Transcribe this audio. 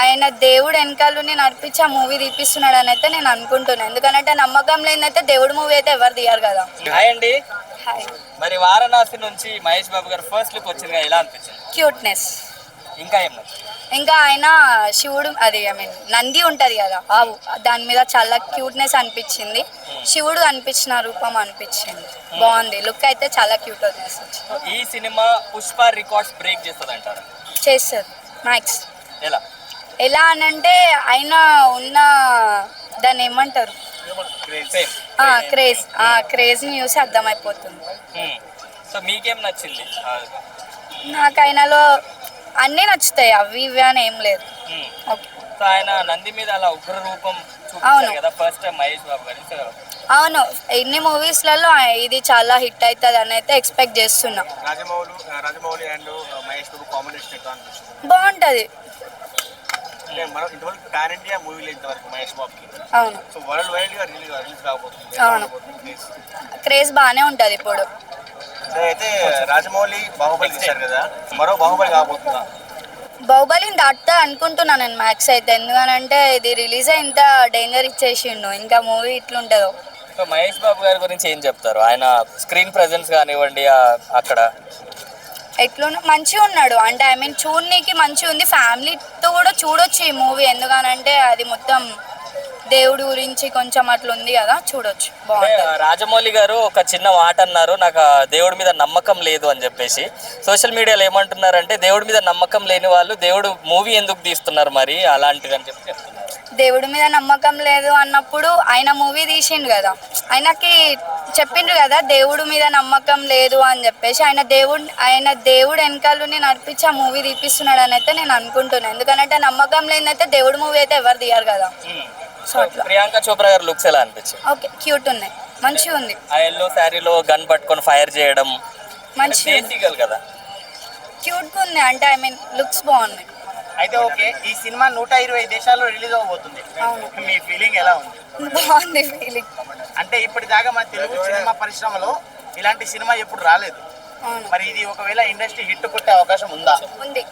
ఆయన దేవుడు వెనకాలని నడిపించి ఆ మూవీ తీపిస్తున్నాడు అని అయితే నేను అనుకుంటున్నాను. ఎందుకంటే నమ్మకం లేనైతే దేవుడు మూవీ అయితే ఎవరు తీయరు కదా. హాయ్ అండి. హాయ్. మరి వారణాసి నుంచి మహేష్ బాబు గారు ఫస్ట్ లుక్ వచ్చింది, ఎలా అనిపించింది? క్యూట్నెస్. ఇంకా ఏం నచ్చింది? ఇంకా ఆయన శివుడు అది నంది ఉంటుంది కదా, ఆవు, దాని మీద చాలా క్యూట్నెస్ అనిపించింది. శివుడు అనిపించిన రూపం అనిపించింది. బాగుంది, లుక్ అయితే చాలా క్యూట్ అనిపించింది. ఈ సినిమా పుష్ప రికార్డ్స్ బ్రేక్ చేస్తుంది అంటారు? చేస్తుంది మ్యాక్స్. ఎలా ఎలా అనంటే ఆయన ఉన్న దాన్ని ఏమంటారు, క్రేజ్, క్రేజ్ని చూసి అర్థమైపోతుంది. సో మీకేం నచ్చింది? నాకు ఆయనలో అన్నీ నచ్చుతాయి, అవి ఇవి అని ఏం లేదు. ఓకే. సో ఆయన నంది మీద అలా ఉగ్ర రూపం చూపించారు కదా ఫస్ట్ టైం మహేష్ బాబు గారు. అవును, ఇన్ని మూవీస్లలో ఇది చాలా హిట్ అవుతుంది అని అయితే ఎక్స్పెక్ట్ చేస్తున్నా. రాజమౌళి అండ్ మహేష్ బాబు కాంబినేషన్ ఎట్లా అనిపిస్తుంది? బాగుంటుంది. మనం ఇంతవరకు పాన్ ఇండియా మూవీలు ఇంతవరకు మహేష్ బాబుకి. అవును. సో వరల్డ్ వైడ్ గా రిలీజ్ కాబోతుంది. అవును, క్రేజ్ బాగానే ఉంటుంది ఇప్పుడు. అయితే రాజమౌళి బాహుబలి తీశారు కదా, మరో బాహుబలి కాబోతుందా? బాహుబలిని దాటుతా అనుకుంటున్నాను నేను మ్యాక్స్ అయితే. ఎందుకనంటే ఇది రిలీజ్ అయి ఇంత డేంజర్ ఇచ్చేసిండు, ఇంకా మూవీ ఇట్లుంటుందో. సో మహేష్ బాబు గారి గురించి ఏం చెప్తారు? ఆయన స్క్రీన్ ప్రెజెన్స్ కానివ్వండి, అక్కడ ఎట్లున్నా మంచిగా ఉన్నాడు. అంటే చూడనీకి మంచిగా ఉంది, ఫ్యామిలీతో కూడా చూడొచ్చు ఈ మూవీ. ఎందుకనంటే అది మొత్తం దేవుడి గురించి కొంచెం అట్లా ఉంది కదా, చూడొచ్చు, బాగుంటుంది. రాజమౌళి గారు ఒక చిన్న మాట అన్నారు, నాకు దేవుడి మీద నమ్మకం లేదు అని చెప్పేసి. సోషల్ మీడియాలో ఏమంటున్నారంటే దేవుడి మీద నమ్మకం లేని వాళ్ళు దేవుడు మూవీ ఎందుకు తీస్తున్నారు మరి అలాంటిది అని చెప్పి చెప్తున్నారు. దేవుడి మీద నమ్మకం లేదు అన్నప్పుడు ఆయన మూవీ తీసిండు కదా, ఆయనకి చెప్పిండ్రు కదా దేవుడి మీద నమ్మకం లేదు అని చెప్పేసి. ఆయన దేవుడు వెనకాలని నడిపించి ఆ మూవీ తీపిస్తున్నాడు అని అయితే నేను అనుకుంటున్నాను. ఎందుకంటే నమ్మకం లేనైతే దేవుడి మూవీ అయితే ఎవరు తీయరు కదా. ప్రియాంక చోప్రా గారు లుక్స్ ఎలా అనిపించింది? ఓకే, క్యూట్ ఉన్నాయి, మంచిగా ఉంది. ఆ ఎల్లో శారీలో గన్ పట్టుకొని ఫైర్ చేయడం మంచిగా కదా, క్యూట్గా ఉంది. అంటే లుక్స్ బాగున్నాయి. అయితే ఓకే, ఈ సినిమా 120 దేశాల్లో రిలీజ్ అవబోతుంది. మీ ఫీలింగ్ ఎలా ఉంది? బాగుంది ఫీలింగ్. అంటే ఇప్పటిదాకా మన తెలుగు సినిమా పరిశ్రమలో ఇలాంటి సినిమా ఎప్పుడు రాలేదు. మరి ఇది ఒకవేళ ఇండస్ట్రీ హిట్ కొట్టే అవకాశం ఉందా? ఉంది.